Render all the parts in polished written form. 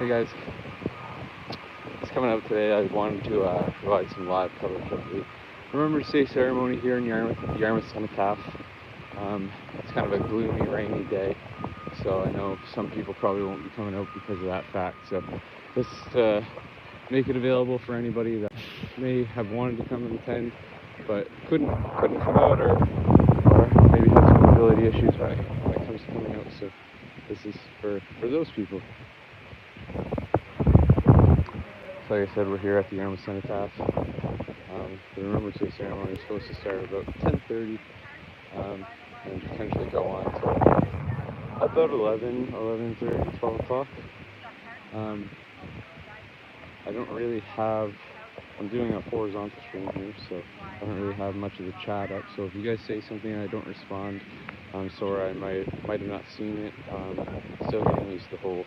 Hey guys, it's coming up today. I wanted to provide some live coverage of the Remembrance Day ceremony here in Yarmouth Cenotaph. It's kind of a gloomy, rainy day, so I know some people probably won't be coming out because of that fact. So just to make it available for anybody that may have wanted to come and attend, but couldn't come out, or maybe have some mobility issues when it comes to coming out. So this is for those people. So like I said, we're here at the Yarmouth Cenotaph. The Remembrance Day ceremony is supposed to start about 10:30 and potentially go on to about 11:30, 12 o'clock. I don't really have, I'm doing a horizontal stream here, so I don't really have much of the chat up. So if you guys say something and I don't respond, I'm sorry, I might have not seen it. Still going to use the whole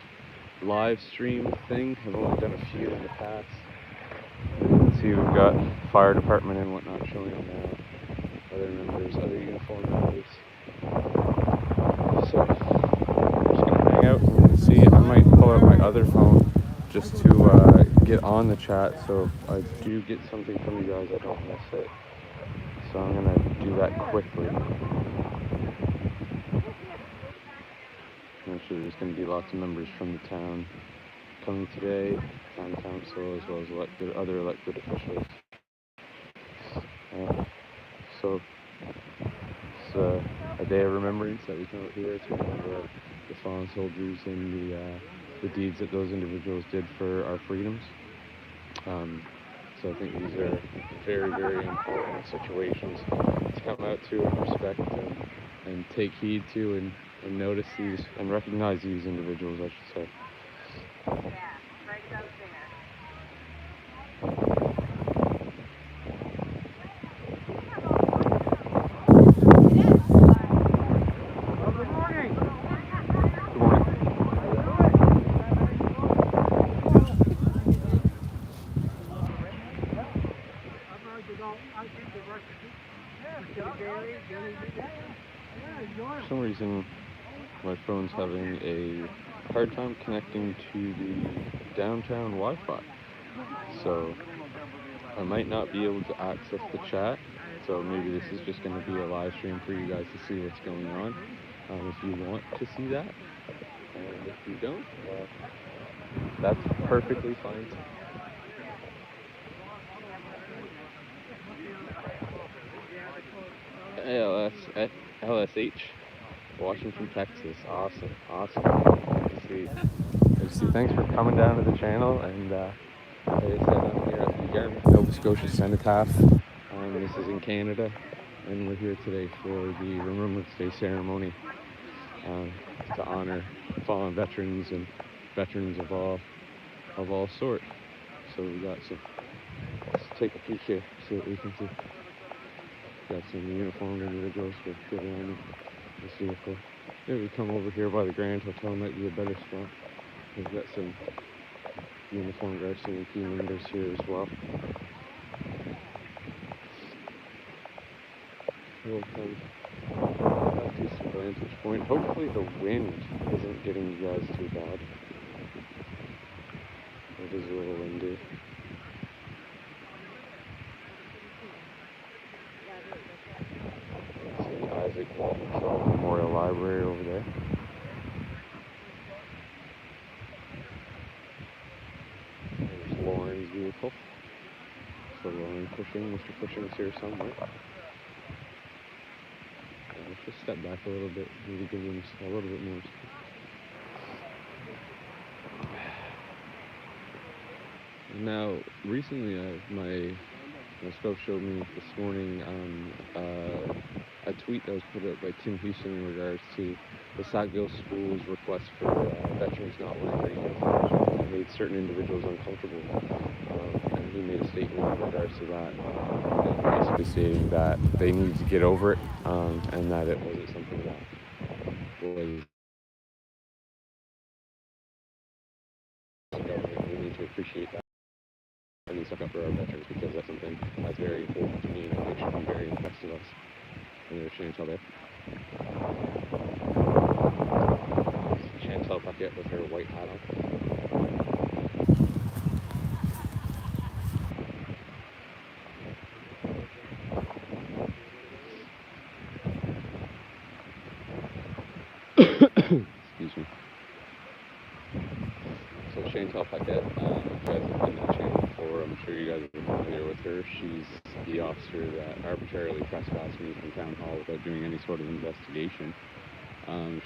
live stream thing. I've only done a few in the past. See, we've got fire department and whatnot showing up now. Other members, other uniform members. So I'm just gonna hang out and see. I might pull out my other phone just to get on the chat. So if I do get something from you guys, I don't miss it. So I'm gonna do that quickly. I'm sure there's gonna be lots of members from the town coming today, town council, as well as other elected officials. So it's a day of remembrance that we come out here to remember the fallen soldiers and the deeds that those individuals did for our freedoms. So I think these are very, very important situations to come out to and respect and take heed to and notice these and recognize these individuals, I should say. For some reason, my phone's having a hard time connecting to the downtown Wi-Fi, so I might not be able to access the chat. So maybe this is just going to be a live stream for you guys to see what's going on, if you want to see that. And if you don't, well, that's perfectly fine. LSH, watching from Texas. Awesome. Good to see. Thanks for coming down to the channel. And like I said, I'm here at the Yarmouth, Nova Scotia Cenotaph. This is in Canada, and we're here today for the Remembrance Day ceremony to honor fallen veterans and veterans of all sorts. So we got some. Let's take a peek here, see what we can see. Got some uniformed individuals with good around this vehicle. Maybe we come over here by the Grand Hotel, might be a better spot. We've got some uniformed RCMP members here as well. We'll come back to some vantage point. Hopefully the wind isn't getting you guys too bad. It is a little windy. Isaac Memorial Library over there. There's Lauren's vehicle. So Lauren Mr. Cushing's here somewhere. Let's just step back a little bit, maybe give him a little bit more space. Now, recently, my scope showed me this morning a tweet that was put out by Tim Houston in regards to the Sackville School's request for veterans not wearing their uniforms. It made certain individuals uncomfortable, and he made a statement in regards to that, basically stating that they needed to get over it, and that it wasn't something that was government. We need to appreciate that and stuck up for our veterans, because that's something that's very important to me, and it should be very impressed of us. And there's Chantal there. Chantal Paquette with her white hat on. myself, Hackett. If you guys have been to the channel before, I'm sure you guys are familiar with her. She's the officer that arbitrarily trespassed me from town hall without doing any sort of investigation.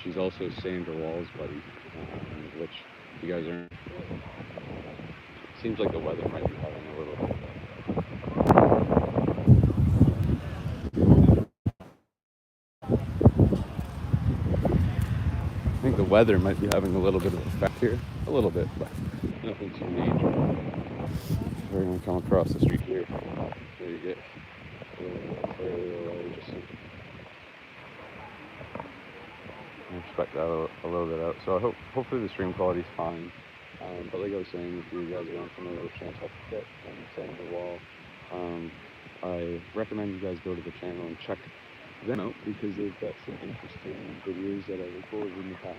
She's also Sandra Wall's buddy, which you guys aren't. It seems like the weather might be having a little. I think the weather might be having a little bit of effect here. A little bit, but nothing too major. We're going to come across the street here. So you get a little bit further away, just so I expect that a little bit out. So hopefully the stream quality is fine. But like I was saying, if you guys are unfamiliar with Chantal Piquet and Sandra Wall, I recommend you guys go to the channel and check them out because they've got some interesting videos that I recorded in the past.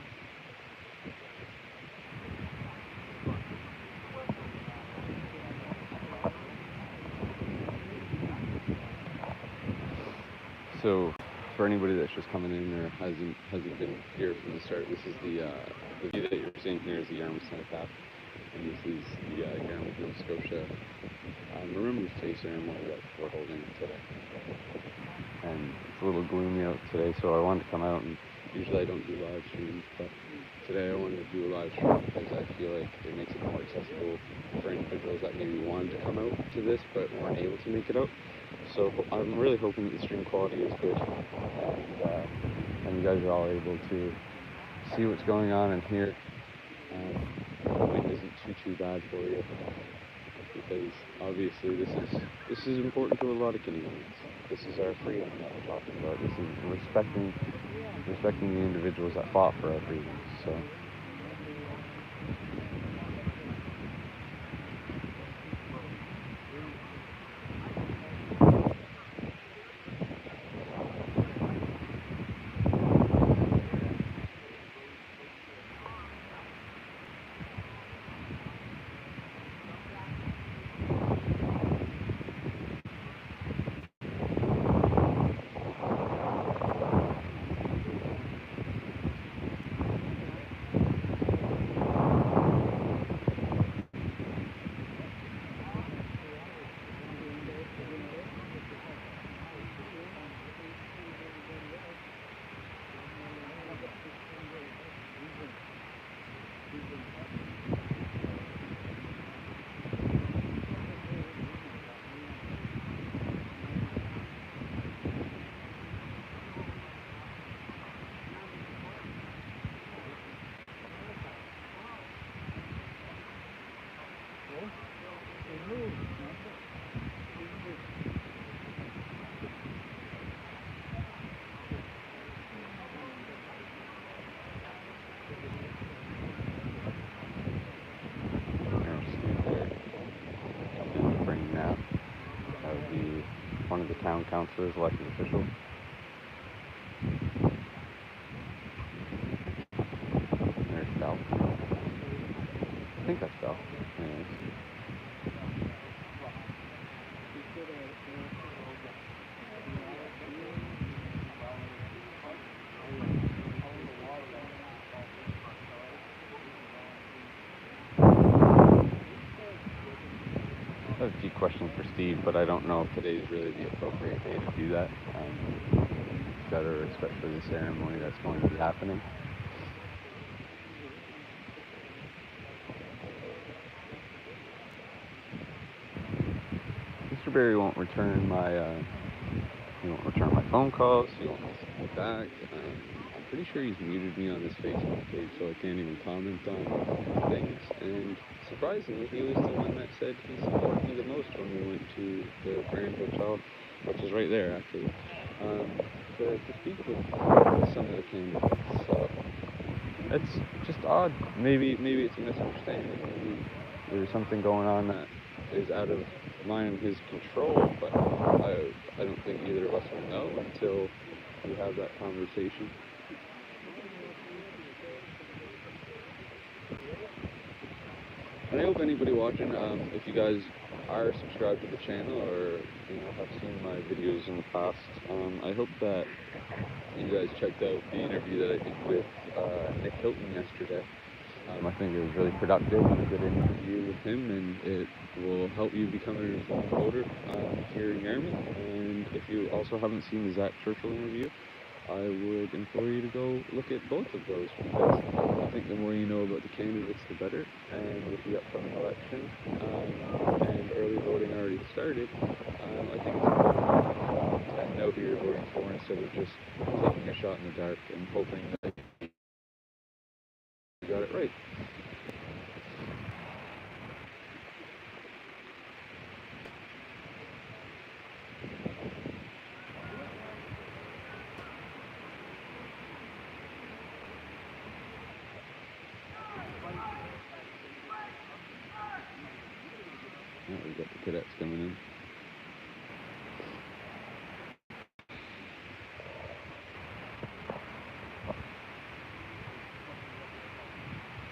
So, for anybody that's just coming in or hasn't been here from the start, this is the view that you're seeing here is the Yarmouth Cenotaph, and this is the Yarmouth Nova Scotia Remembrance Day ceremony that we're holding today. And it's a little gloomy out today, so I wanted to come out, and usually I don't do live streams, but today I wanted to do a live stream because I feel like it makes it more accessible for individuals that maybe wanted to come out to this but weren't able to make it out. So I'm really hoping that the stream quality is good, and you guys are all able to see what's going on in here. The wind isn't too bad for you, because obviously this is important to a lot of Canadians. This is our freedom that we're talking about. This is respecting the individuals that fought for our freedom. So. One of the town councilors, elected officials. There's Bell. I think that's Bell. Anyways. I have a few questions for Steve, but I don't know if today is really the appropriate day to do that. Got to respect for the ceremony that's going to be happening. Mr. Barry won't return my phone calls. He won't message me back. I'm pretty sure he's muted me on his Facebook page, so I can't even comment on things. And surprisingly, he was the one that said he supported me the most when we went to the Grand Hotel, which is right there actually, to speak with some of the candidates. So it's just odd. Maybe it's a misunderstanding. Maybe there's something going on that is out of mine and his control, but I don't think either of us will know until we have that conversation. And I hope anybody watching, if you guys are subscribed to the channel or have seen my videos in the past, I hope that you guys checked out the interview that I did with Nick Hilton yesterday. I think it was really productive and a good interview with him, and it will help you become an informed voter here in Yarmouth. And if you also haven't seen the Zach Churchill interview, I would implore you to go look at both of those, because I think the more you know about the candidates, the better. And with the upcoming election and early voting already started, I think it's important to know who you're voting for instead of just taking a shot in the dark and hoping that you got it right. Yeah, we've got the cadets coming in.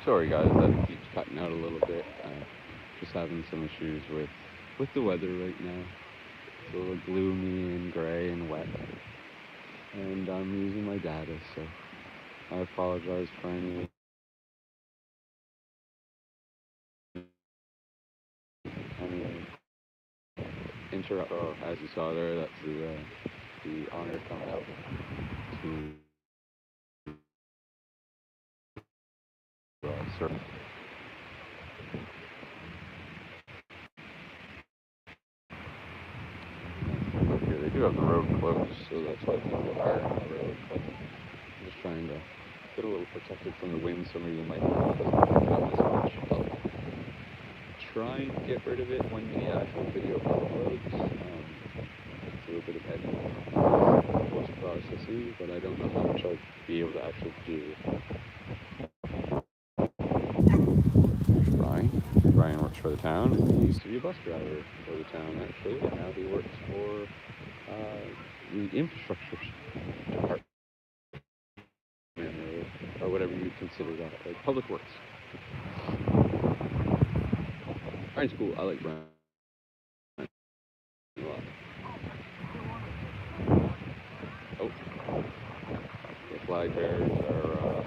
Sorry guys, that keeps cutting out a little bit. Just having some issues with the weather right now. It's a little gloomy and grey and wet. And I'm using my data, so I apologize for any interrupt. Oh, as you saw there, that's the honor coming out to surf. Look here, they do have the road closed, so that's why people are on the road. But I'm just trying to get a little protected from the wind, so maybe my mic doesn't pick it up as much. I'll try and get rid of it when the actual video uploads. It's a little bit of heavy post-processing, but I don't know how much I'll be able to actually do. Brian works for the town, and he used to be a bus driver for the town, actually, and now he works for the infrastructure department, or whatever you consider that, like public works. Brian's cool. I like Brian a lot. Oh, the flag bearers are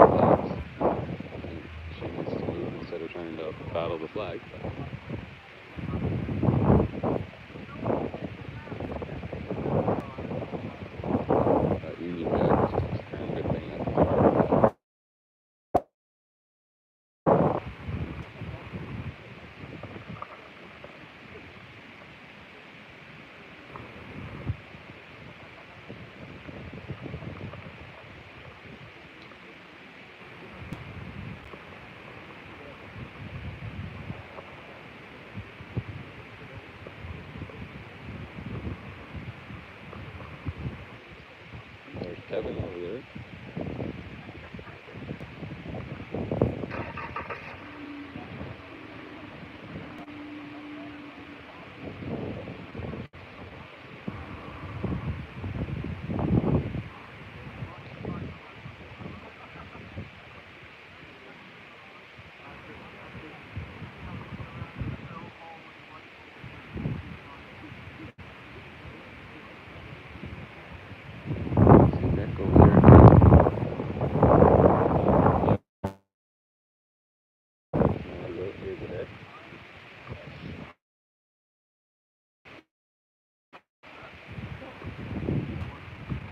flags. I think she needs to move instead of trying to battle the flag. Union Jack is kind of a good thing. There's Kevin over there.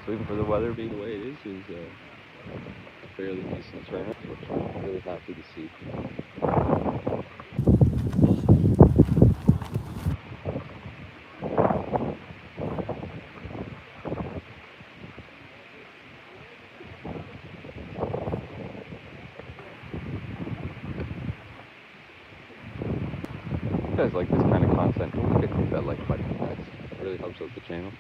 So even for the weather being the way it is a fairly decent turnout, which I'm really happy to see. If you guys like this kind of content, don't forget to hit that like button, guys. It really helps out the channel.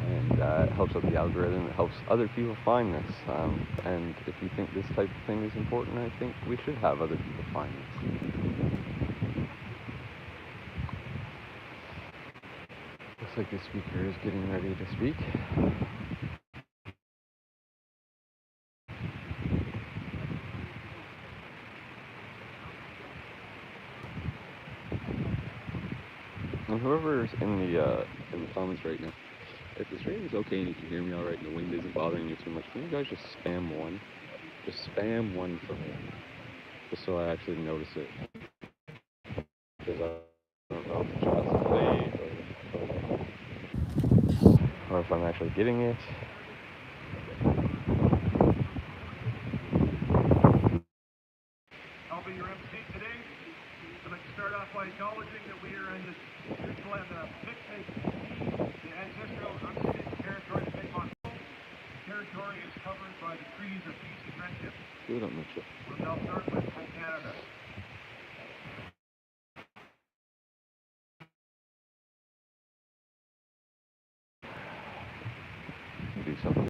And it helps out the algorithm. It helps other people find this. And if you think this type of thing is important, I think we should have other people find this. Looks like the speaker is getting ready to speak. And whoever's in the comments right now, if the stream is okay and you can hear me all right and the wind isn't bothering you too much, can you guys just spam one? Just spam 1 for me, just so I actually notice it. Because I don't know if the shot's delayed or if I'm actually getting it. I'll be your MC today. I'd like to start off by acknowledging that we are in this beautiful and picnic, the ancestral unceded territory of Mi'kmaq. The territory is covered by the treaties of peace and friendship. Good on Mitchell. We'll now start with Pro Canada. Do something.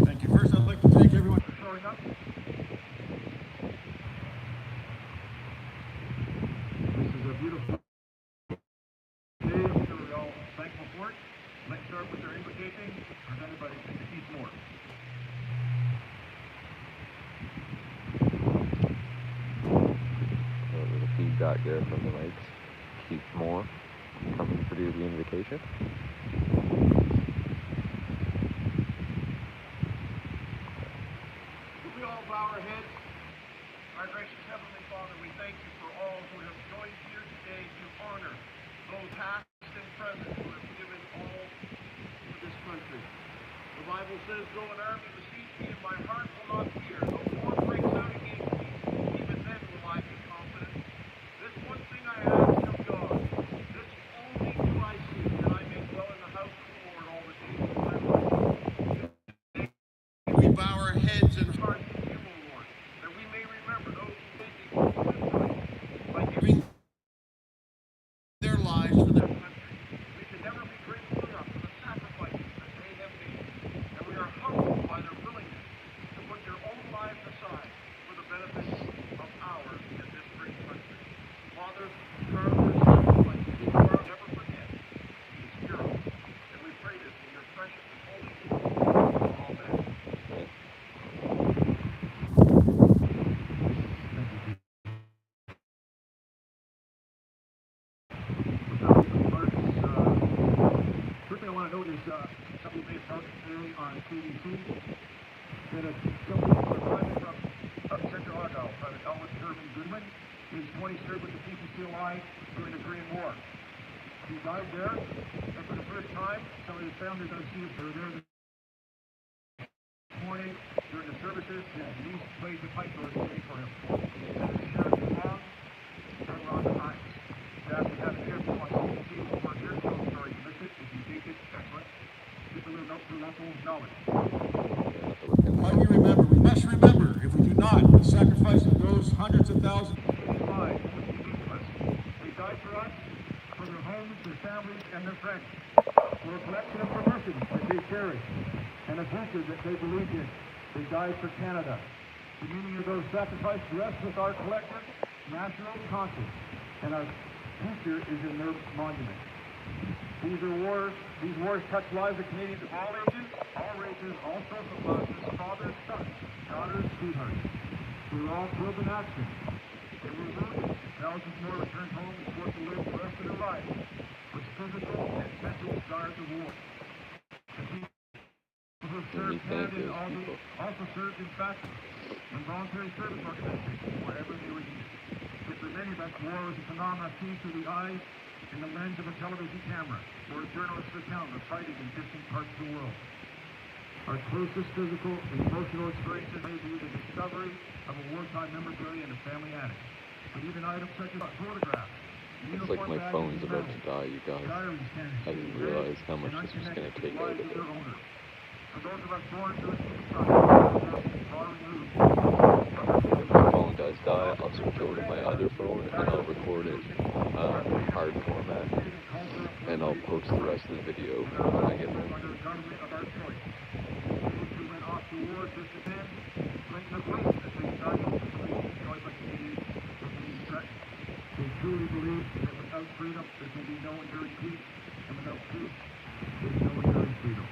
Thank you. First, I'd like to thank everyone for showing up. This is a beautiful day. I'm sure we're all thankful for it. Let's start with our invocation presented by Keith Moore. A little feedback there from the mics. Keith Moore coming to do the invocation. We all bow our heads. Our gracious Heavenly Father, we thank you for all who have joined here today to honor those past and present who have given all to this country. The Bible says, though an army besiege me, and my heart will not fear. Though war breaks out against me, even then will I be confident. This one thing I ask of God, this only do I seek, that I may dwell in the house of the Lord all the days of my life. We bow our heads and hearts to you, O Lord, that we may remember those who made the ultimate choice by giving their lives for their country. We can never be grateful enough for the sacrifices that they have made, and we are humbled by their willingness to put their own lives aside for the benefit of ours in this great country. Father, turn their sacrifices to our never forget these heroes, and we pray this in your precious and holy name. Amen. First thing I want to note is something made out today on CBC that a gentleman from Central Argyle, Private Elvis Irving Goodman, his 20 served with the PCCLI during the Korean War. He died there, and for the first time, some of his family are going to see if they were there this morning during the services, and he played the pipe organ for him. And the sheriff is long, turn around the times. That we have here from CBC over here, so sorry you missed it. If you think it's excellent, just a little note for local knowledge. Why do we remember? We must remember, if we do not, the sacrifice of those hundreds of thousands of lives which we need us. They died for us, for their homes, their families, and their friends, for a collection of perversities that they cherished, and a future that they believed in. They died for Canada. The meaning of those sacrifices rests with our collective national conscience, and our future is in their monument. These wars touch lives of Canadians of all ages, all races, all social classes, fathers, sons, daughters, sweethearts. We were all killed in action. They were wounded. Thousands more returned home and forced to live the rest of their lives with physical and mental scars of war. The people who served Canada also served in factories and voluntary service organizations wherever they were needed. But for many of us, war was a phenomenon seen through the eyes and the lens of a television camera or a journalist's account of fighting in distant parts of the world. Our closest physical and emotional experiences may be the discovery of a wartime memorabilia in a family attic. But even items such as photographs, It's like my phone's about to die, you guys. I didn't realize how much this was going to take out of it. For those of us born into a society, If my phone does die, I'll switch over to my other phone and I'll record it in hard format. And I'll post the rest of the video when I get home. They truly believe that without freedom, there can be no enduring peace, and without peace, there is no enduring freedom.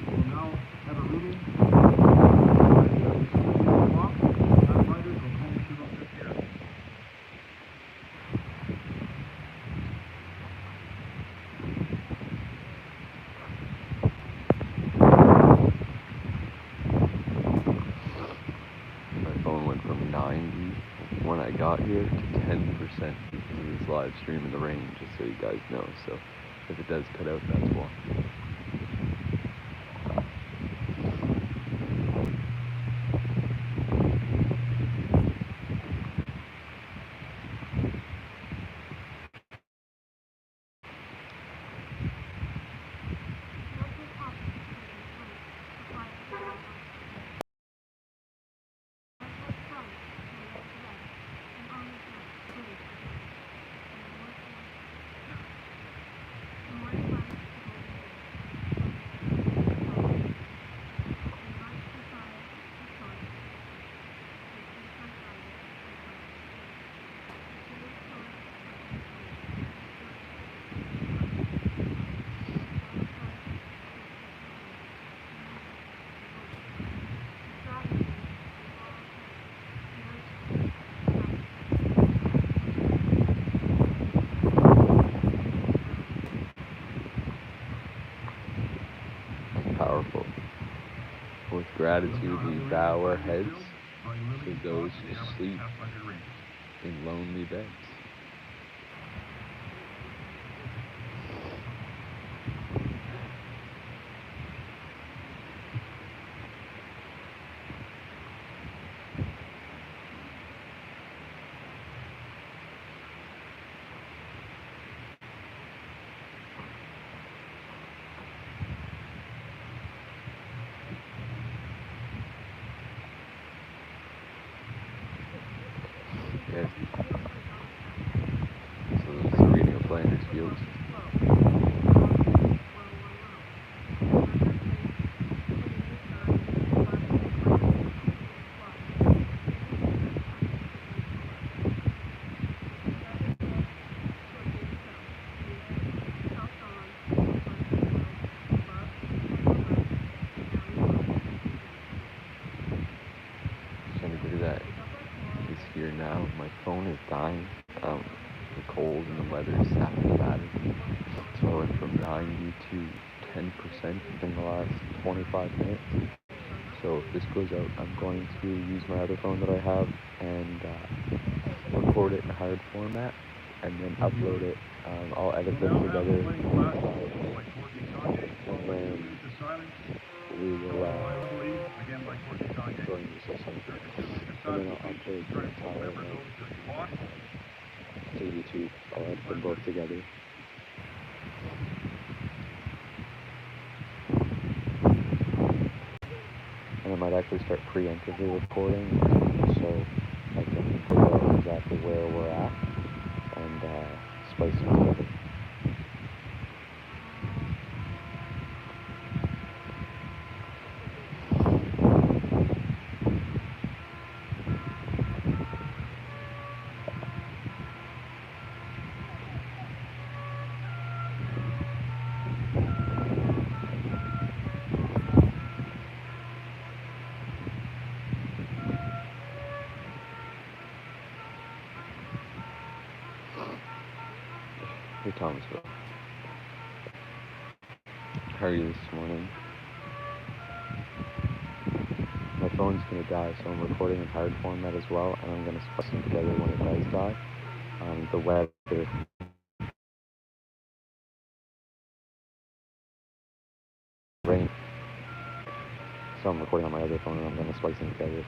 We'll now have a reading. Writers will come to us this year. My phone went from 90 when I got here to 10% because of this live stream in the rain, just so you guys know. So if it does cut out, that's why. Powerful. With gratitude, we bow our heads to those who sleep in lonely beds. Yes. So this is the reading of Flanders Fields. Trying to do that. It's here now. My phone is dying. The cold and the weather is sapping the battery. So I went from 90 to 10% within the last 25 minutes. So if this goes out, I'm going to use my other phone that I have and record it in hard format and then upload it. I'll edit them together and then we will join the session. And then I'll upload the entire to YouTube. I'll edit them both together. And I might actually start preemptively recording so I can figure out exactly where we're at and spice it together. Hey Thomasville. How are you this morning? My phone's gonna die, so I'm recording in hard format as well, and I'm gonna spice them together when it does die. The weather rain. So I'm recording on my other phone and I'm going to splice them together.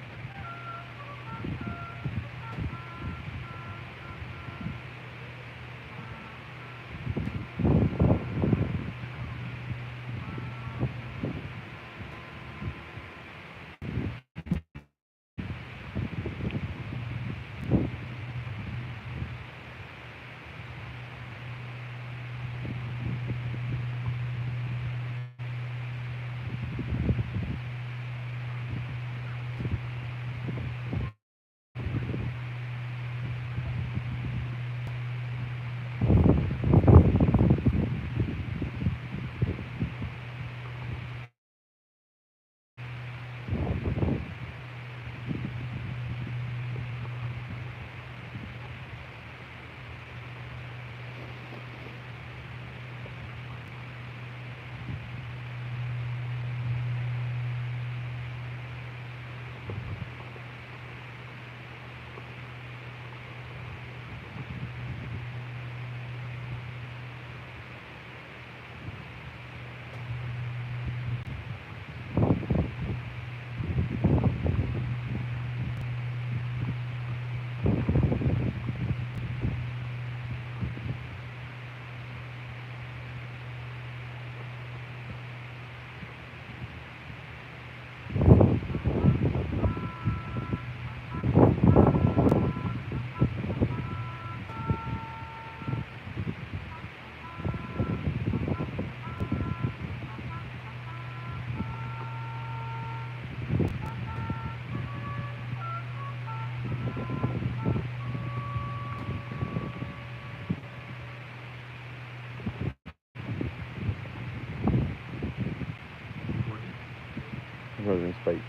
Northern Spike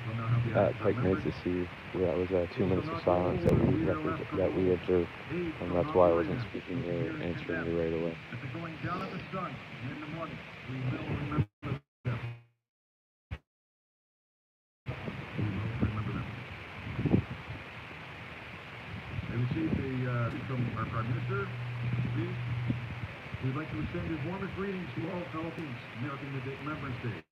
Pike nice to see. That was 2 minutes of silence that we observed, and that's why I wasn't speaking or answering you right away. At the going down of the sun and in the morning, we will remember them. We will remember them. I received from our Prime Minister. We'd like to extend his warmest greetings to all Philippines marking the Remembrance Day.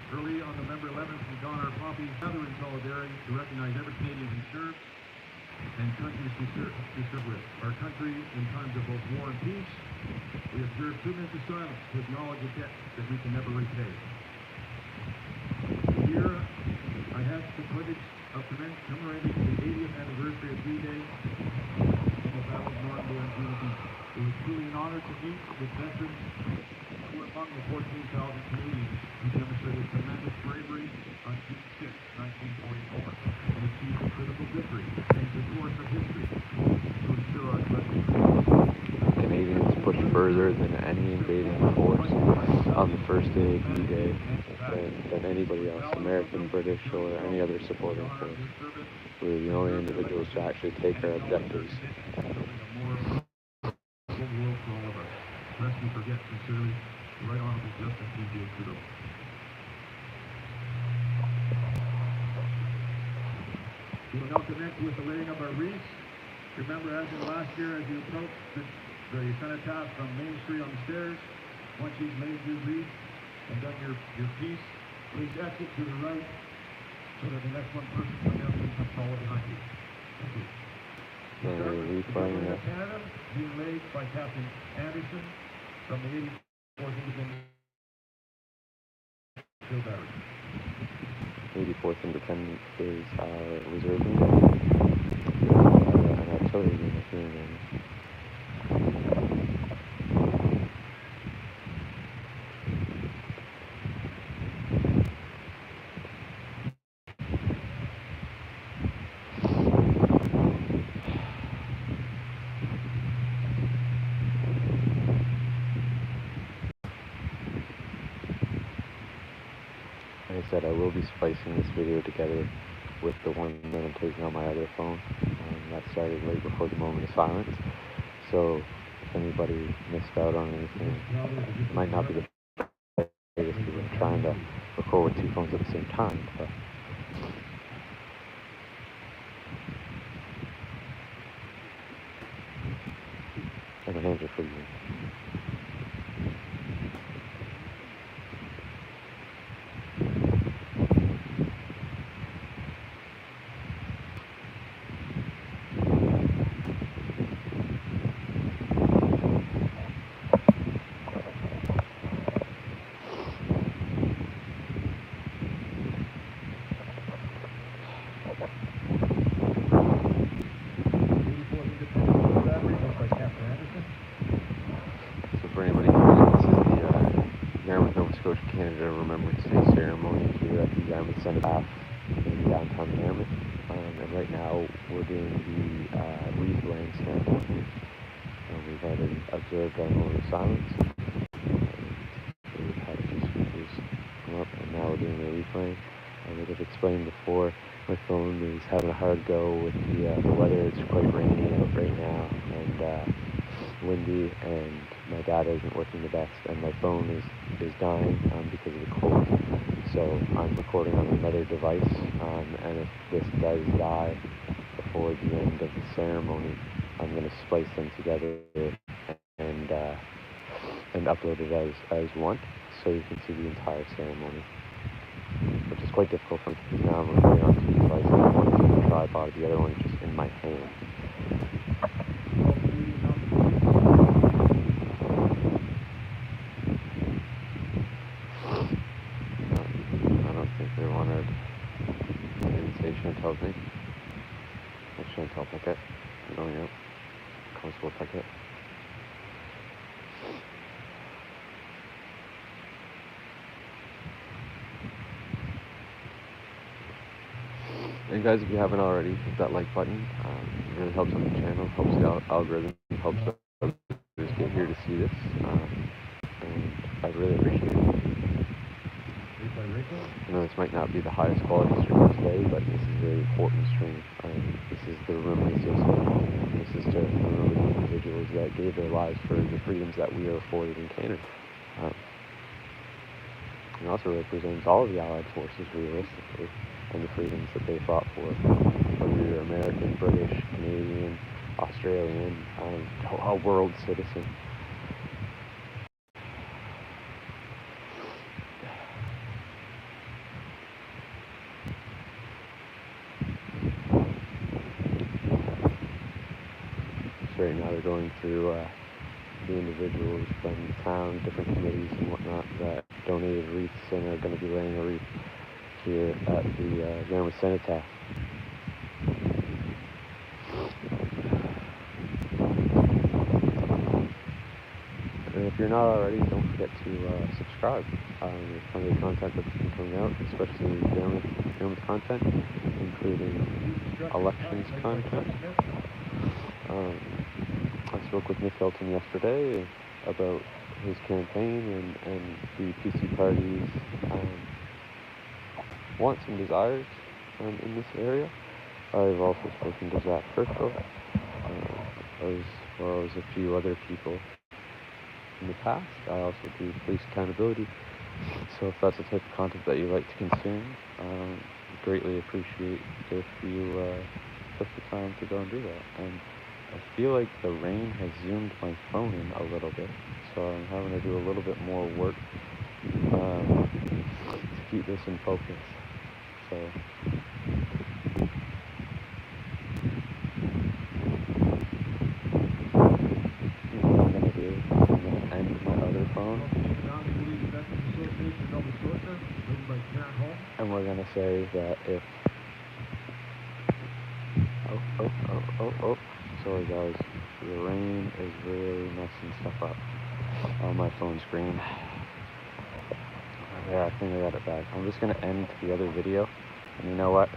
Early on November 11th, we don our poppies together in solidarity to recognize every Canadian who served and countries we serve with. Our country in times of both war and peace, we observe 2 minutes of silence to acknowledge a debt that we can never repay. Here, I have the privilege of commemorating the 80th anniversary of D-Day in the Battle of Normandy and Unity. It was truly an honor to meet with veterans who were among the 14,000 Canadians who demonstrated tremendous bravery on June 6, 1944, and achieved a critical victory, changed the course of history to ensure our country. Canadians pushed further than any invading force on the first day of D-Day than anybody else, American, British, or any other supporting force. We were the only individuals to actually take our objectives. Lest we forget sincerely, the Right Honorable Justin T.J. Trudeau. We will now commence with the laying of our wreaths. Remember, as in last year, as you approach the cenotaph from Main Street on the stairs, once you've laid your wreath and done your piece, please exit to the right so that the next one person coming up can follow behind you. Thank you. The Government of Canada being laid by Captain Anderson from the 84th Independent Field Battery. 84th Independence is our reserve unit, an artillery unit here in Yarmouth. Like I said, I will be splicing this video together with the one that I'm taking on my other phone. That started right before the moment of silence. So if anybody missed out on anything, it might not be the best because I'm trying to record with 2 phones at the same time. But and my hands are freezing. cenotaph in downtown Yarmouth. And right now we're doing the wreath laying ceremony. We've already observed our moment of silence. We've had a few speakers come up, and now we're doing the wreath laying. Like I've explained before, my phone is having a hard go with the weather. It's quite rainy out right now, and windy, and my data isn't working the best, and my phone is dying because of the cold. So I'm recording on another device, and if this does die before the end of the ceremony, I'm going to splice them together and uh, and upload it as one, so you can see the entire ceremony, which is quite difficult for me because now I'm recording on two devices. One is in the tripod, the other one is just in my hand. I don't think they wanted an invitation to tell me. I shouldn't tell Paquette. I'm going out. Constable Paquette. And guys, if you haven't already, hit that like button. It really helps on the channel, helps the algorithm, helps others get here to see this. And I'd really appreciate it. I know this might not be the highest quality stream today, but this is a very important stream. This is the Remembrance Association. This is to remember the individuals that gave their lives for the freedoms that we are afforded in Canada. It also represents all of the Allied forces realistically, and the freedoms that they fought for, whether you're American, British, Canadian, Australian, a world citizen. So right now they're going through the individuals from the town, different committees and whatnot that donated wreaths and are going to be laying a wreath here at the Yarmouth Cenotaph. And if you're not already, don't forget to subscribe. There's plenty of content that's been coming out, especially Yarmouth content, including elections content. I spoke with Nick Hilton yesterday about his campaign and the PC party's wants and desires in this area. I've also spoken to Zach Kirkville, as well as a few other people in the past. I also do police accountability, so if that's the type of content that you like to consume, greatly appreciate if you took the time to go and do that. And I feel like the rain has zoomed my phone in a little bit, so I'm having to do a little bit more work to keep this in focus. So what I'm going to do, I'm going to end my other phone, and we're going to say that if oh, sorry guys, the rain is really messing stuff up on my phone screen. Yeah, I think I got it back. I'm just going to end the other video, and you know what?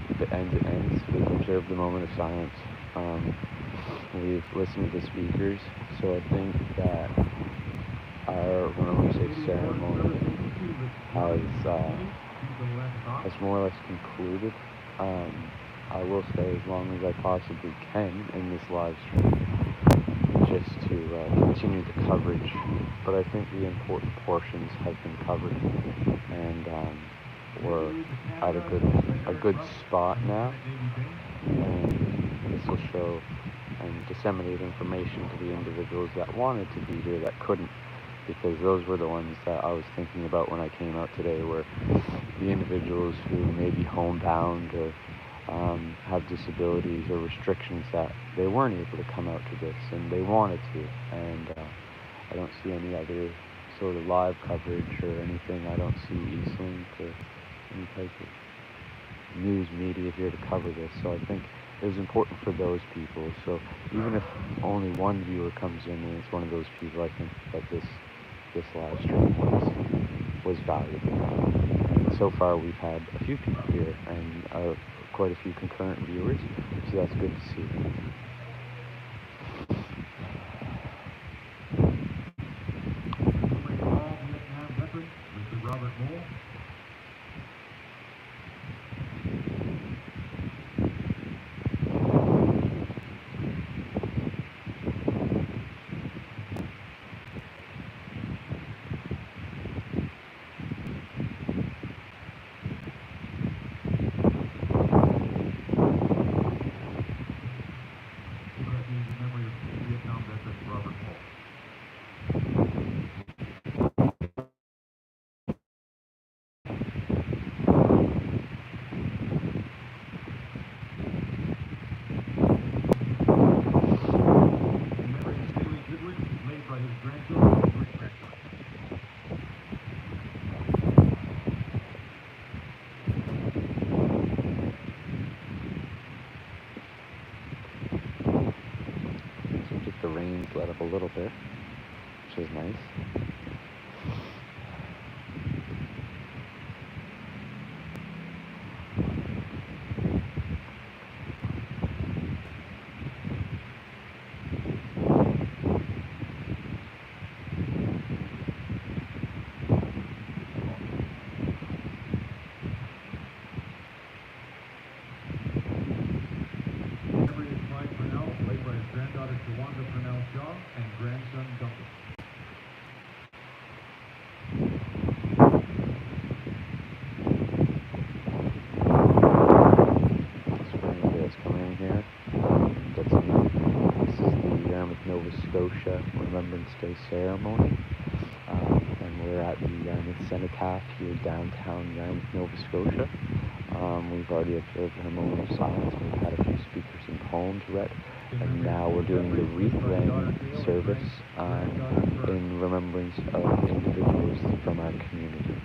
If it ends, it ends. We've observed the moment of silence. We've listened to the speakers, so I think that our Remembrance ceremony has more or less concluded. I will stay as long as I possibly can in this live stream, just to continue the coverage, but I think the important portions have been covered, and we're at a good spot now, and this will show and disseminate information to the individuals that wanted to be here that couldn't, because those were the ones that I was thinking about when I came out today, were the individuals who may be homebound or have disabilities or restrictions that they weren't able to come out to this, and they wanted to, and I don't see any other sort of live coverage or anything. I don't see Eastlink or any type of news media here to cover this, so I think it was important for those people. So even if only one viewer comes in and it's one of those people, I think that this live stream was valuable. so far we've had a few people here and quite a few concurrent viewers, so that's good to see. Mr. Robert Moore. The rain's let up a little bit, which is nice. Scotia Remembrance Day ceremony, and we're at the Yarmouth Cenotaph here downtown Yarmouth, Nova Scotia. We've already observed a moment of silence, and we've had a few speakers and poems read, and now we're doing the wreath-laying service in remembrance of individuals from our community.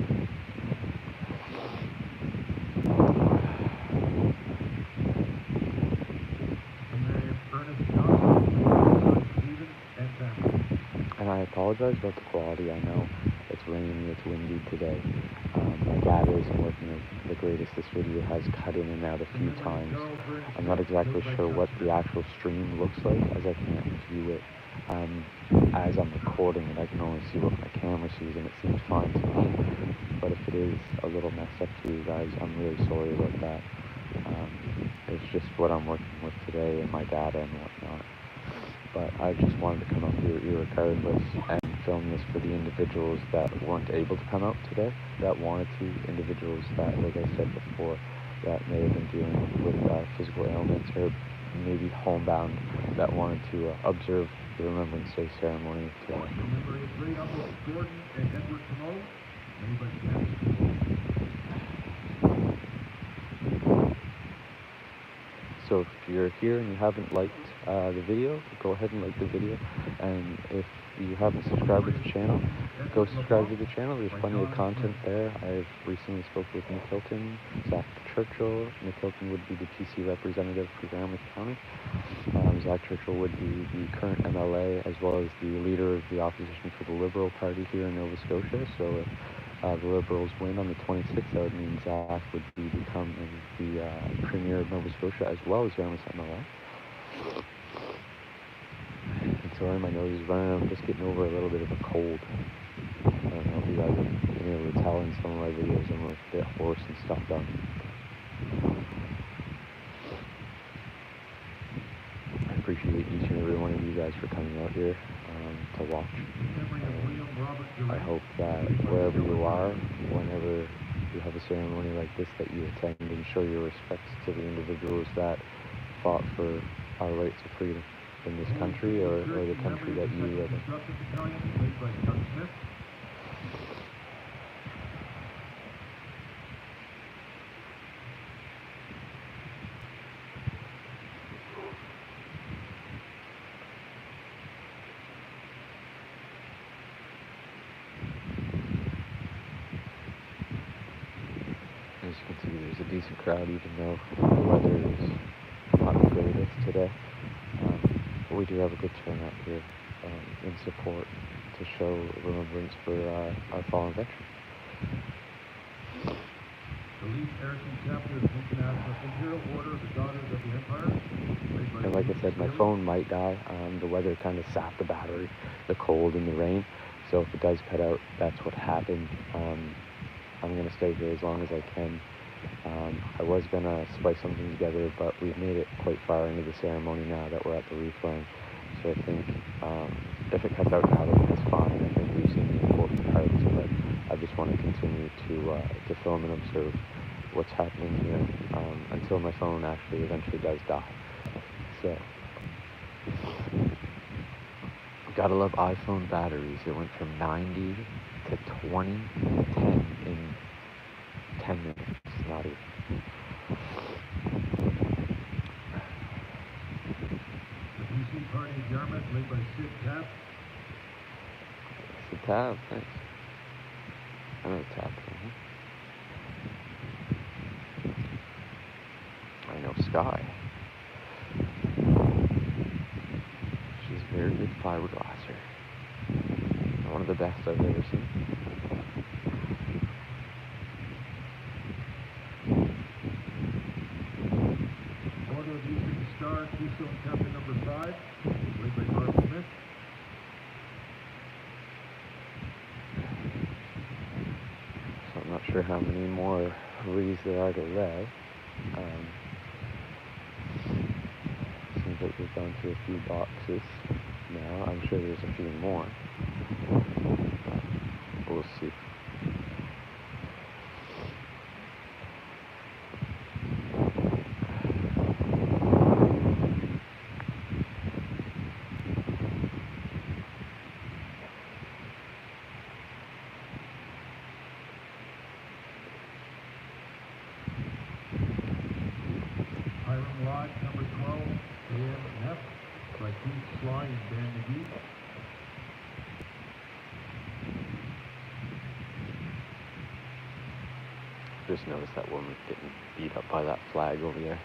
And I apologize about the quality. I know it's rainy, it's windy today. My data isn't working the greatest. This video has cut in and out a few times. I'm not exactly sure what the actual stream looks like, as I can't view it as I'm recording it. I can only see what my camera sees, and it seems fine to me. But if it is a little messed up to you guys, I'm really sorry about that. It's just what I'm working with today and my data and whatnot. But I just wanted to come up here regardless and film this for the individuals that weren't able to come out today, that wanted to, individuals that, like I said before, that may have been dealing with physical ailments or maybe homebound, that wanted to observe the Remembrance Day ceremony today. So if you're here and you haven't liked the video, go ahead and like the video. And if you haven't subscribed to the channel, go subscribe to the channel. There's plenty of content there. I've recently spoke with Nick Hilton, Zach Churchill. Nick Hilton would be the PC representative for Yarmouth County. Zach Churchill would be the current MLA as well as the leader of the opposition for the Liberal Party here in Nova Scotia. So if the Liberals win on the 26th, that would mean Zach would be becoming the Premier of Nova Scotia as well as Yarmouth MLA. And sorry, my nose is running. I'm just getting over a little bit of a cold. I don't know if you guys have been able to tell in some of my videos, I'm a bit hoarse and stuffed up. I appreciate each and every one of you guys for coming out here to watch. I hope that wherever you are, whenever you have a ceremony like this, that you attend and show your respects to the individuals that fought for our rights of freedom in this country or the country that you live in. As you can see, there's a decent crowd, even though the weather is not the greatest today. But we do have a good turnout here in support to show remembrance for our fallen veterans. Police Harrison Chapter of the International Imperial Order of the Daughters of the Empire. And like I said, my phone might die. The weather kind of sapped the battery, the cold and the rain. So if it does cut out, that's what happened. I'm going to stay here as long as I can. I was going to splice something together, but we've made it quite far into the ceremony now that we're at the reef line. So I think if it cuts out now, that's fine. I think we've seen the important parts, but I just want to continue to film and observe what's happening here until my phone actually eventually does die. So, gotta love iPhone batteries. It went from 90 to 20 to 10 in 10 minutes. Not even. The PC party of Yarmouth, led by Sid Tapp. Sid Tapp, thanks. I know Tapp. I know Sky. She's a very good fiberglasser. One of the best I've ever seen. Order of Eastern Star, Keystone Captain number 5, led by Mark Smith. So I'm not sure how many more rees there are to lay. Seems like we've gone through a few boxes now. I'm sure there's a few more. We'll see. Hiram Lodge, number 12, AMF, by Keith Sly and Dan McGee. Just noticed that woman getting beat up by that flag over there.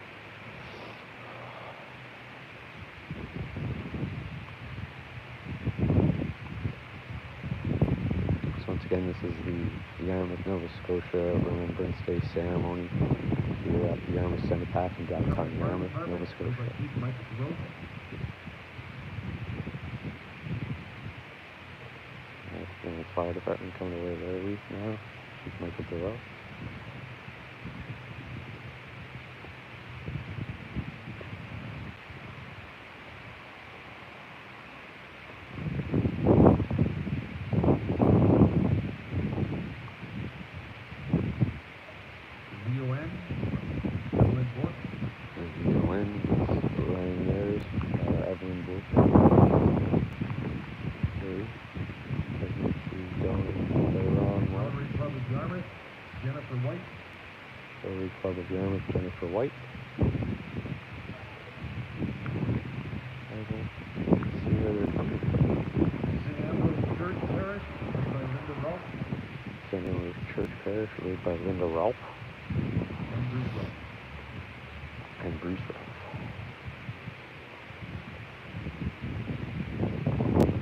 So once again, this is the Yarmouth, Nova Scotia Remembrance Day ceremony here at the Yarmouth Cenotaph in downtown Yarmouth, Nova Scotia. And the fire department coming away their reef now. Chief Michael Burrell. Rotary Club of Yarmouth, Jennifer White. I don't see where they're coming from. St. Ambrose Church Parish, led by Linda Ralph. St. Ambrose Church Parish, led by Linda Ralph. And Bruce Ralph.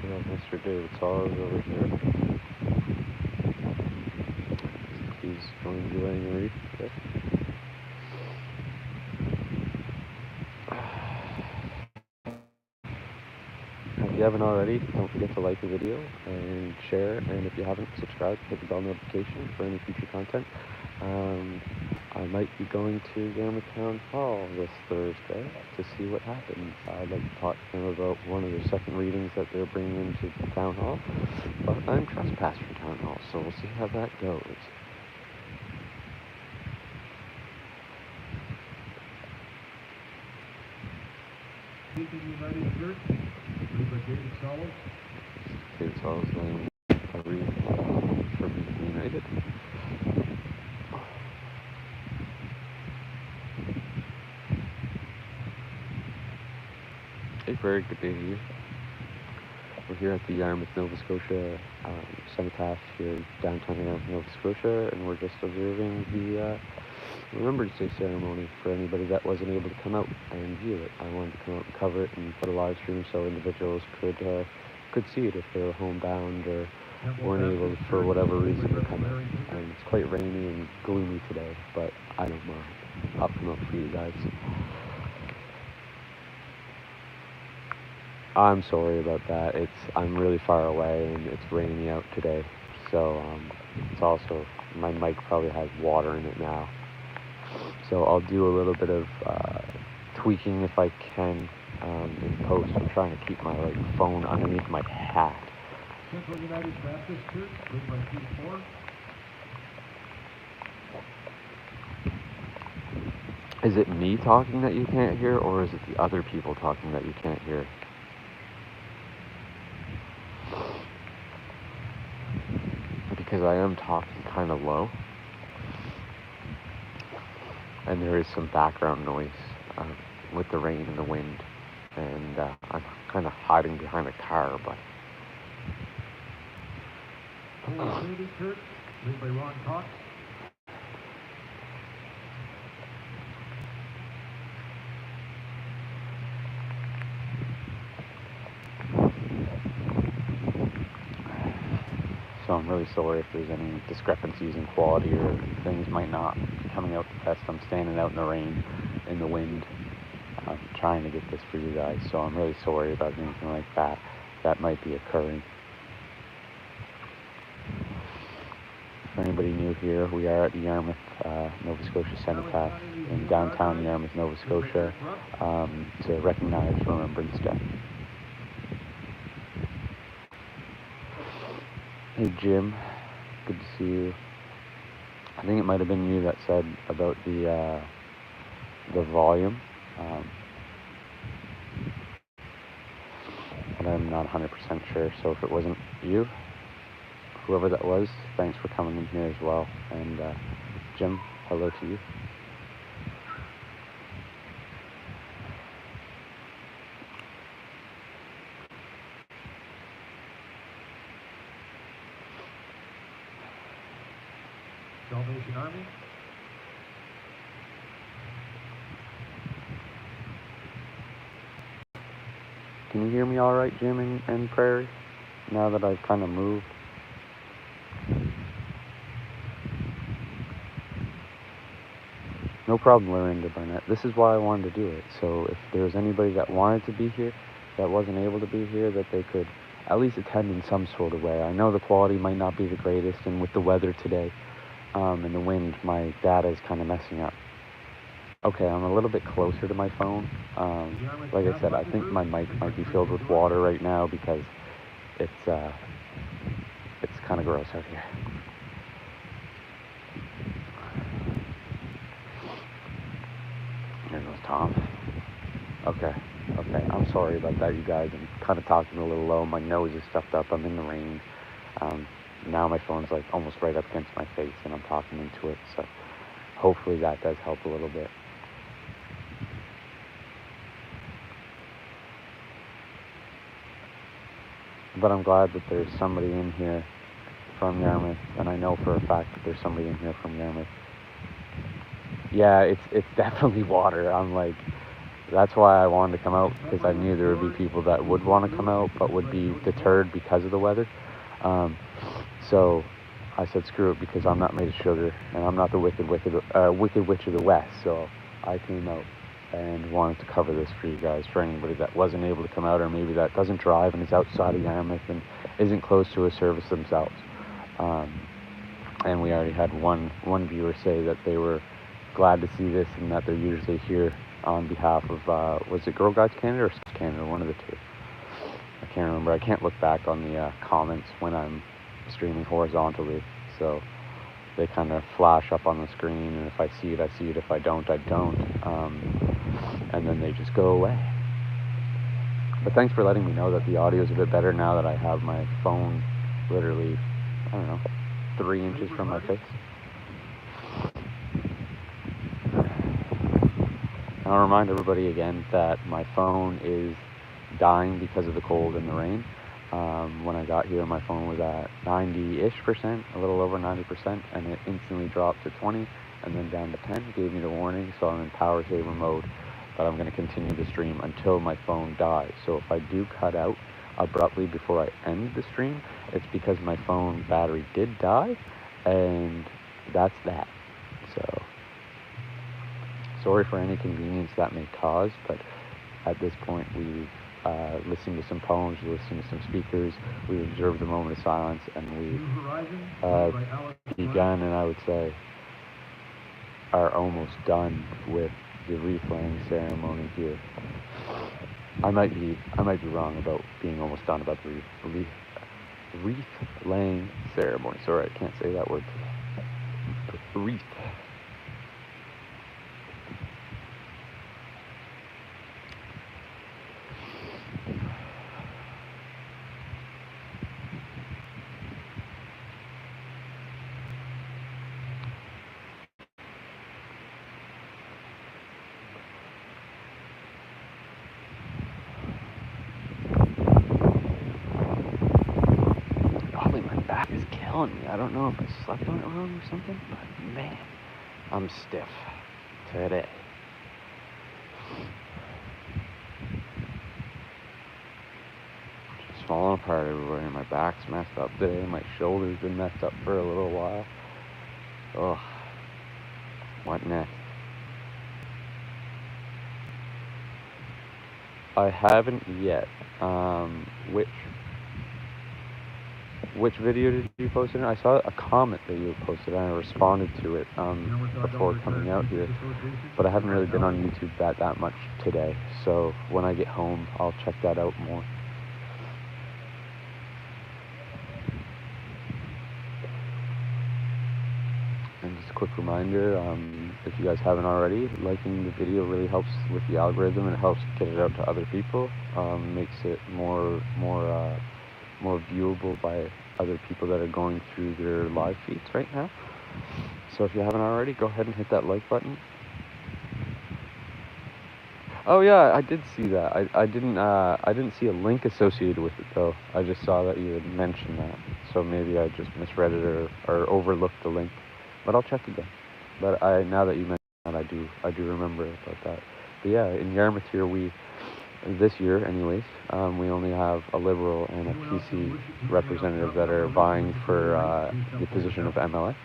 We have Mr. David Sawers over here. He's going to be laying a wreath today. If you haven't already, don't forget to like the video and share, and if you haven't, subscribe, hit the bell notification for any future content. I might be going to Yarmouth Town Hall this Thursday to see what happens. I'd like to talk to them about one of their second readings that they're bringing into the Town Hall, but I'm trespassed from Town Hall, so we'll see how that goes. Deacon United Church, led by David Sawers. David Sawers laying a wreath for Beacon United. A very good day here. We're here at the Yarmouth, Nova Scotia Cenotaph here in downtown Yarmouth, Nova Scotia, and we're just observing the Remembrance Day ceremony for anybody that wasn't able to come out and view it. I wanted to come out and cover it and put a live stream so individuals could could see it if they were homebound or weren't able, for whatever reason, to come out. It's quite rainy and gloomy today, but I don't mind. I'll come out for you guys. I'm sorry about that. I'm really far away and it's rainy out today, so it's also, my mic probably has water in it now. So I'll do a little bit of tweaking if I can in post. I'm trying to keep my phone underneath my hat. Central United Baptist Church, lead by Chief 4. Is it me talking that you can't hear, or is it the other people talking that you can't hear? Because I am talking kind of low, and there is some background noise with the rain and the wind, and I'm kind of hiding behind a car, but... Holy Trinity Church, lead by Ron Cox. So I'm really sorry if there's any discrepancies in quality or things might not be coming out the best. I'm standing out in the rain, in the wind, trying to get this for you guys. So I'm really sorry about anything like that might be occurring. For anybody new here, we are at the Yarmouth, Nova Scotia Cenotaph in downtown Yarmouth, Nova Scotia, to recognize Remembrance Day. Hey Jim, good to see you. I think it might have been you that said about the volume, but I'm not 100% sure. So if it wasn't you, whoever that was, thanks for coming in here as well. And Jim, hello to you. Salvation Army. Can you hear me all right, Jim and Prairie, now that I've kind of moved? No problem, Lorinda Barnett. This is why I wanted to do it. So if there's anybody that wanted to be here, that wasn't able to be here, that they could at least attend in some sort of way. I know the quality might not be the greatest, and with the weather today and the wind, my data is kind of messing up. Okay, I'm a little bit closer to my phone. Like I said, I think my mic might be filled with water right now because it's kind of gross out here. There goes Tom. Okay, I'm sorry about that, you guys. I'm kind of talking a little low. My nose is stuffed up. I'm in the rain. Now my phone's like almost right up against my face, and I'm talking into it. So hopefully that does help a little bit. But I'm glad that there's somebody in here from Yarmouth, and I know for a fact that there's somebody in here from Yarmouth. Yeah, it's definitely water. I'm like, that's why I wanted to come out, because I knew there would be people that would want to come out but would be deterred because of the weather. So I said screw it, because I'm not made of sugar and I'm not the wicked witch of the West. So I came out and wanted to cover this for you guys, for anybody that wasn't able to come out, or maybe that doesn't drive and is outside of Yarmouth and isn't close to a service themselves. And we already had one viewer say that they were glad to see this and that they're usually here on behalf of, was it Girl Guides Canada or Sis Canada, one of the two. I can't remember. I can't look back on the comments when I'm streaming horizontally, so they kind of flash up on the screen, and if I see it, I see it. If I don't, I don't. And then they just go away. But thanks for letting me know that the audio is a bit better now that I have my phone literally, I don't know, 3 inches from my face. I'll remind everybody again that my phone is dying because of the cold and the rain. When I got here, my phone was at 90-ish%, a little over 90%, and it instantly dropped to 20 and then down to 10. Gave me the warning, so I'm in power saver mode, but I'm going to continue to stream until my phone dies. So if I do cut out, abruptly before I end the stream, it's because my phone battery did die, and that's that. So, sorry for any inconvenience that may cause, but at this point we've listened to some poems, we listened to some speakers, we observed a moment of silence, and we've begun, and I would say are almost done with the wreath laying ceremony here. I might be wrong about being almost done about the wreath laying ceremony. Sorry, I can't say that word. Wreath. Golly, my back is killing me. I don't know if I slept on it wrong or something, but man, I'm stiff today. Just falling apart everywhere. My back's messed up today. My shoulder's been messed up for a little while. Ugh. What next? I haven't yet. Which video did you post in? I saw a comment that you posted and I responded to it before coming out here. But I haven't really been on YouTube that much today. So when I get home, I'll check that out more. And just a quick reminder, if you guys haven't already, liking the video really helps with the algorithm and it helps get it out to other people. Makes it more viewable by other people that are going through their live feeds right now. So if you haven't already, go ahead and hit that like button. Oh yeah, I did see that. I didn't see a link associated with it though. I just saw that you had mentioned that. So maybe I just misread it or overlooked the link. But I'll check again. But now that you mentioned that, I do remember about that. But yeah, in Yarmouth here this year anyways, we only have a Liberal and a PC representative that are vying for the position of MLA.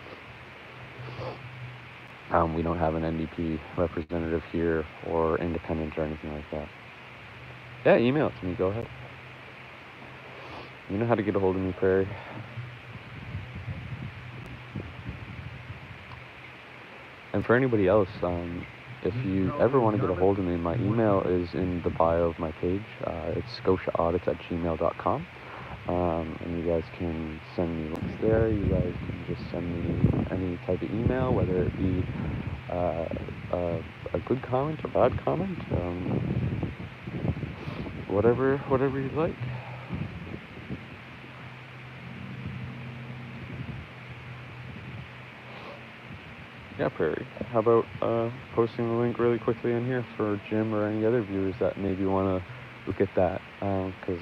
We don't have an NDP representative here or independent or anything like that. Yeah, email it to me, go ahead. You know how to get a hold of me, Prairie. And for anybody else, if you ever want to get a hold of me, my email is in the bio of my page. It's scotiaaudits@gmail.com. And you guys can send me links there. You guys can just send me any type of email, whether it be a good comment or bad comment, whatever you'd like. Yeah, Prairie. How about posting the link really quickly in here for Jim or any other viewers that maybe want to look at that, because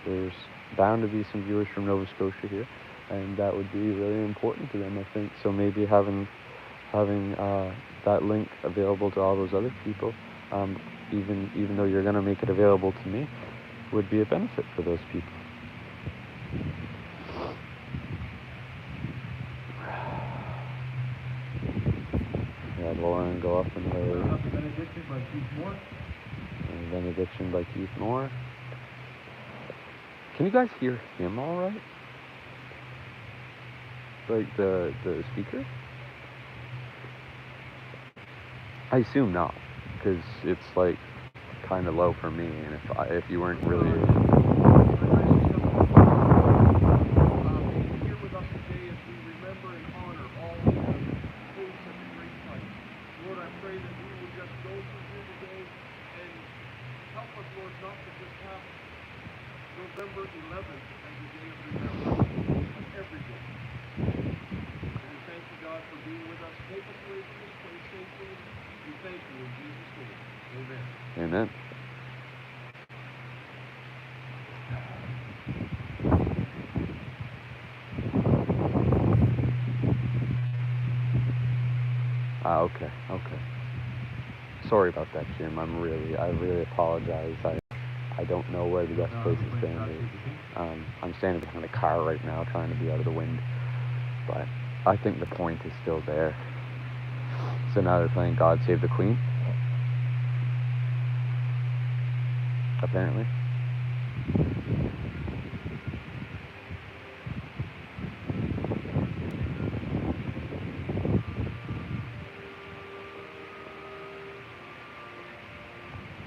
there's bound to be some viewers from Nova Scotia here, and that would be really important to them, I think. So maybe having that link available to all those other people, even though you're going to make it available to me, would be a benefit for those people. Yeah, Lauren, go up and The Benediction by Keith Moore. And Benediction by Keith Moore. Can you guys hear him all right? Like the speaker? I assume not, because it's like kind of low for me, and if you weren't really Here with us today as we remember and honor all who have paid such a great price. Lord, I pray that we will just go through here today and help us, Lord, not to just have November 11th as a day of remembrance, but every day. And we thank you, God, for being with us. Take us away from this place safely. We thank you in Jesus' name. Amen. Amen. Okay. Sorry about that, Jim. I really apologize. I don't know where the best place to stand is. I'm standing behind a car right now trying to be out of the wind, but I think the point is still there. So now they're playing God Save the Queen, apparently.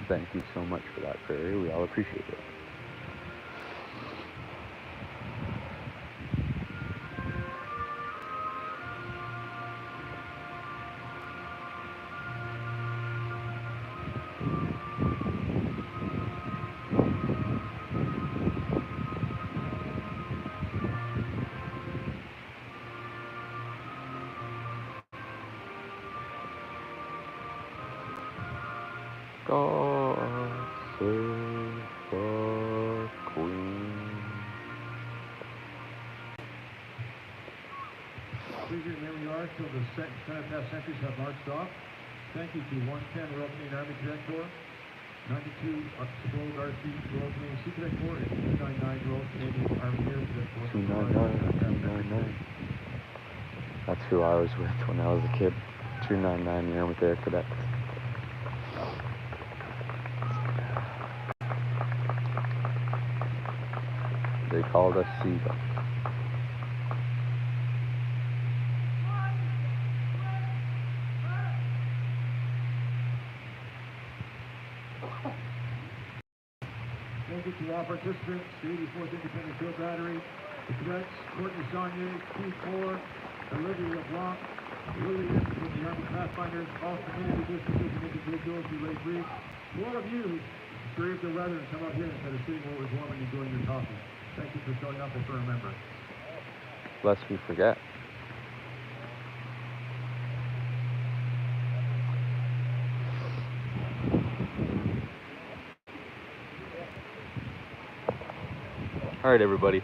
Thank you so much for that, Prairie. We all appreciate it. God save the Queen. Please remember you are till the past centuries have marched off. Thank you to 110 Royal Canadian Army Cadet Corps, 92 Royal Garci Royal Canadian Sea Cadet Corps, and 299 Royal Canadian Army Air Cadet Corps. 299. That's who I was with when I was a kid. 299 Yarmouth Air Cadets. They called us Seagull. Thank you to all participants, the 84th Independent Field Battery, the cadets, Courtney Saunier, Keith Moore, Olivia LeBlanc, Lillian from the Army Pathfinders, all community businesses and individuals who raise reefs. To all of you who brave the weather and come up here instead of sitting where it was warm and enjoying your coffee. Thank you for showing up and for remembering. Lest we forget. Alright, everybody.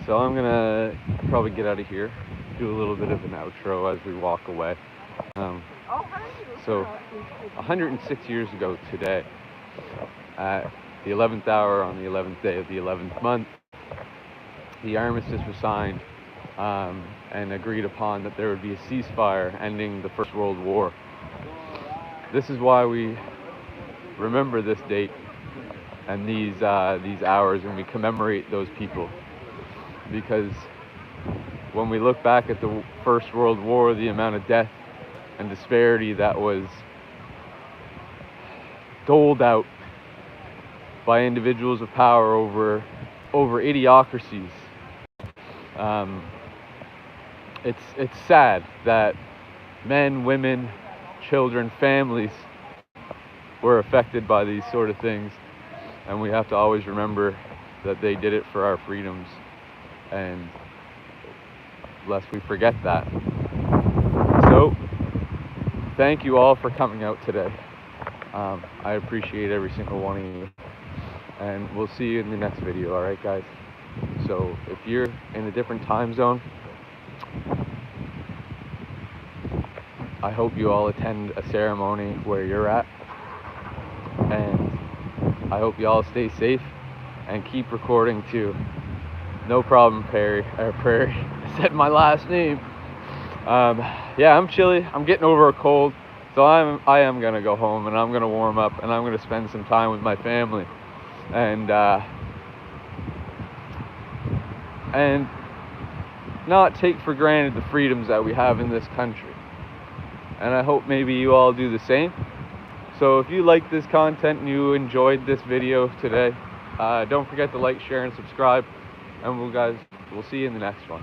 So I'm gonna probably get out of here, do a little bit of an outro as we walk away. So 106 years ago today, at the 11th hour on the 11th day of the 11th month, the armistice was signed and agreed upon that there would be a ceasefire ending the First World War. This is why we remember this date and these hours, and we commemorate those people, because when we look back at the First World War, the amount of death and disparity that was doled out by individuals of power over idiocracies, it's sad that men, women, children, families were affected by these sort of things. And we have to always remember that they did it for our freedoms, and lest we forget that. So, thank you all for coming out today. I appreciate every single one of you. And we'll see you in the next video, alright guys? So, if you're in a different time zone, I hope you all attend a ceremony where you're at. And I hope you all stay safe and keep recording too. No problem, Prairie. I said my last name. Yeah, I'm chilly. I'm getting over a cold, so I am gonna go home and I'm gonna warm up and I'm gonna spend some time with my family and not take for granted the freedoms that we have in this country. And I hope maybe you all do the same. So if you like this content and you enjoyed this video today, don't forget to like, share, and subscribe. And we'll see you in the next one.